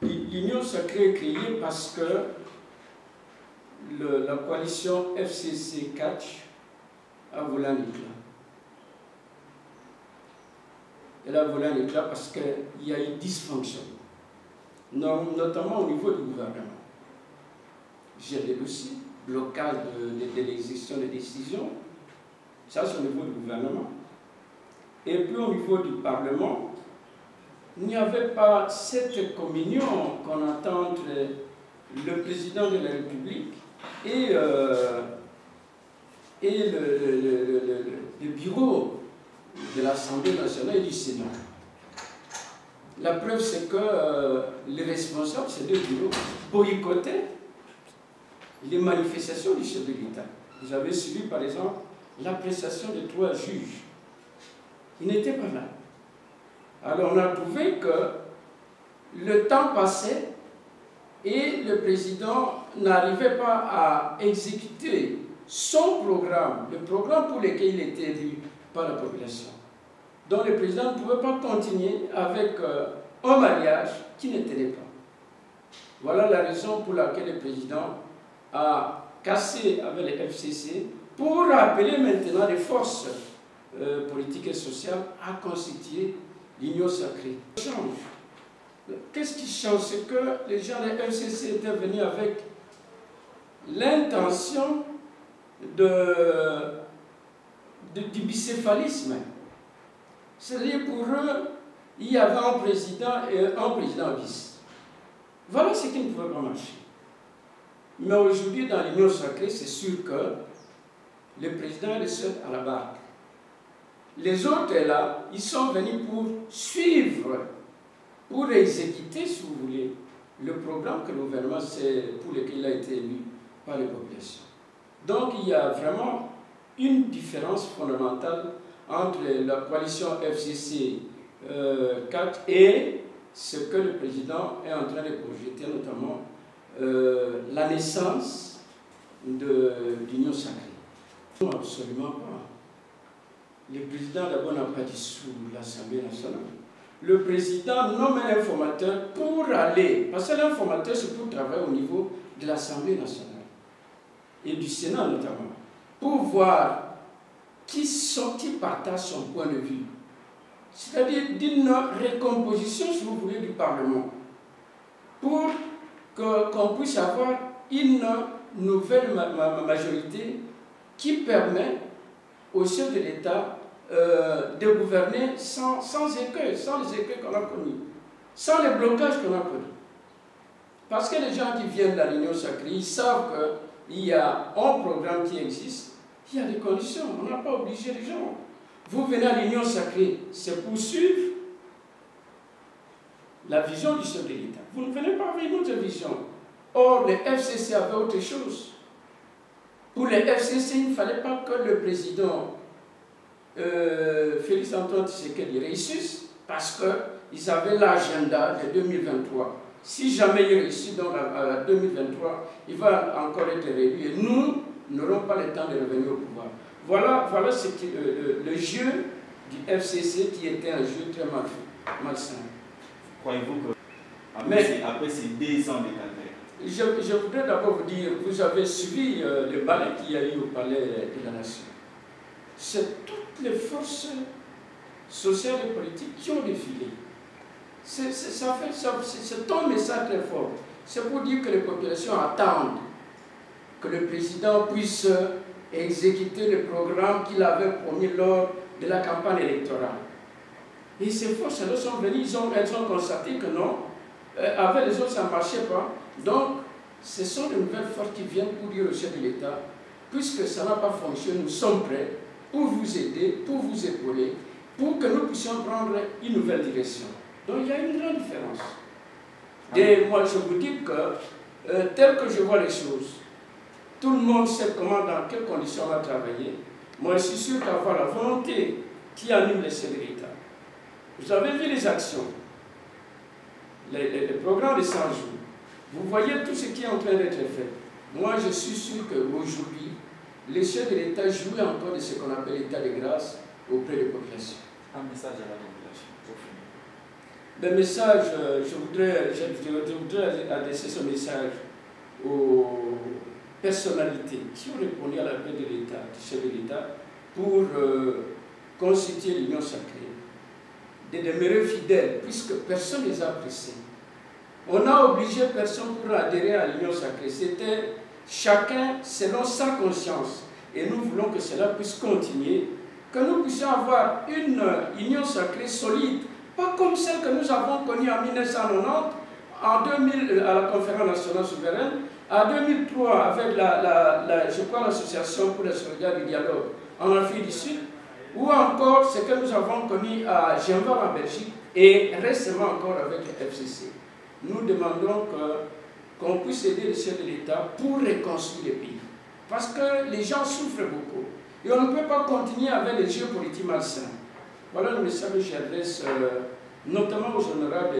L'Union sacrée est créée parce que la coalition FCC Catch a volé un éclat. Elle a volé un éclat parce qu'il y a eu dysfonction, notamment au niveau du gouvernement. J'ai des dossiers, blocage de l'exécution des décisions, ça c'est au niveau du gouvernement. Et puis au niveau du Parlement, il n'y avait pas cette communion qu'on entend entre le président de la République et le bureau de l'Assemblée nationale et du Sénat. La preuve, c'est que les responsables, ces deux bureaux, boycottaient les manifestations du chef de l'État. Vous avez suivi, par exemple, l'appréciation de 3 juges. Ils n'étaient pas là. Alors on a trouvé que le temps passait et le président n'arrivait pas à exécuter son programme, le programme pour lequel il était élu par la population. Donc le président ne pouvait pas continuer avec un mariage qui ne tenait pas. Voilà la raison pour laquelle le président a cassé avec les FCC pour appeler maintenant les forces politiques et sociales à constituer l'Union sacrée. Qu'est-ce qui change? C'est que les gens des FCC étaient venus avec l'intention du bicéphalisme. C'est-à-dire pour eux, il y avait un président et un président vice. Voilà ce qui ne pouvait pas marcher. Mais aujourd'hui, dans l'Union sacrée, c'est sûr que le président est le seul à la barre. Les autres, là, ils sont venus pour suivre, pour exécuter, si vous voulez, le programme que le gouvernement, pour lequel il a été élu par les populations. Donc, il y a vraiment une différence fondamentale entre la coalition FCC 4 et ce que le président est en train de projeter, notamment la naissance de l'Union sacrée. Non, absolument pas. Le président d'abord n'a pas dissous l'Assemblée nationale. Le président nomme un informateur pour aller, parce que l'informateur c'est pour travailler au niveau de l'Assemblée nationale et du Sénat notamment, pour voir qui partage son point de vue. C'est-à-dire d'une recomposition, si vous voulez, du Parlement, pour qu'on puisse avoir une nouvelle majorité qui permet au chef de l'État de gouverner sans écueil, sans les écueils qu'on a connus, sans les blocages qu'on a connus. Parce que les gens qui viennent dans l'Union sacrée, ils savent qu'il y a un programme qui existe, il y a des conditions, on n'a pas obligé les gens. Vous venez à l'Union sacrée, c'est pour suivre la vision du chef de l'État. Vous ne venez pas avec une autre vision. Or, les FCC avaient autre chose. Pour les FCC, il ne fallait pas que le président Félix Antoine Tshisekedi réussisse parce qu'ils avaient l'agenda de 2023. Si jamais il réussit dans 2023, il va encore être réélu et nous n'aurons pas le temps de revenir au pouvoir. Voilà ce qui, le jeu du FCC qui était un jeu très malsain. Croyez-vous que après ces 2 ans de calvaire? Je voudrais d'abord vous dire, vous avez suivi le ballet qu'il y a eu au Palais de la Nation. C'est toutes les forces sociales et politiques qui ont défilé. C'est un message très fort. C'est pour dire que les populations attendent que le président puisse exécuter le programme qu'il avait promis lors de la campagne électorale. Et ces forces-là sont venues, elles ont constaté que non, avec les autres ça ne marchait pas. Donc, ce sont de nouvelles forces qui viennent pour dire au chef de l'État, puisque ça n'a pas fonctionné, nous sommes prêts pour vous aider, pour vous épauler, pour que nous puissions prendre une nouvelle direction. Donc, il y a une grande différence. Et moi, je vous dis que, tel que je vois les choses, tout le monde sait comment, dans quelles conditions on va travailler. Moi, je suis sûr qu'avoir la volonté qui anime les chefs de l'État. Vous avez vu les actions, les programmes de 100 jours. Vous voyez tout ce qui est en train d'être fait. Moi, je suis sûr qu'aujourd'hui, les chefs de l'État jouent encore de ce qu'on appelle l'état de grâce auprès des populations. Un message à la population, pour finir. Le message, je voudrais adresser ce message aux personnalités qui ont répondu à l'appel de l'État, du chef de l'État, pour constituer l'Union sacrée, de demeurer fidèles, puisque personne ne les a pressés. On n'a obligé personne pour adhérer à l'Union sacrée. C'était chacun selon sa conscience. Et nous voulons que cela puisse continuer, que nous puissions avoir une Union sacrée solide, pas comme celle que nous avons connue en 1990, en 2000 à la Conférence nationale souveraine, en 2003 avec je crois l'association pour la sauvegarde du dialogue en Afrique du Sud, ou encore ce que nous avons connu à Genève en Belgique et récemment encore avec le FCC. Nous demandons qu'on puisse aider le chef de l'État pour reconstruire le pays. Parce que les gens souffrent beaucoup. Et on ne peut pas continuer avec les jeux politiques malsains. Voilà le message que j'adresse notamment aux honorables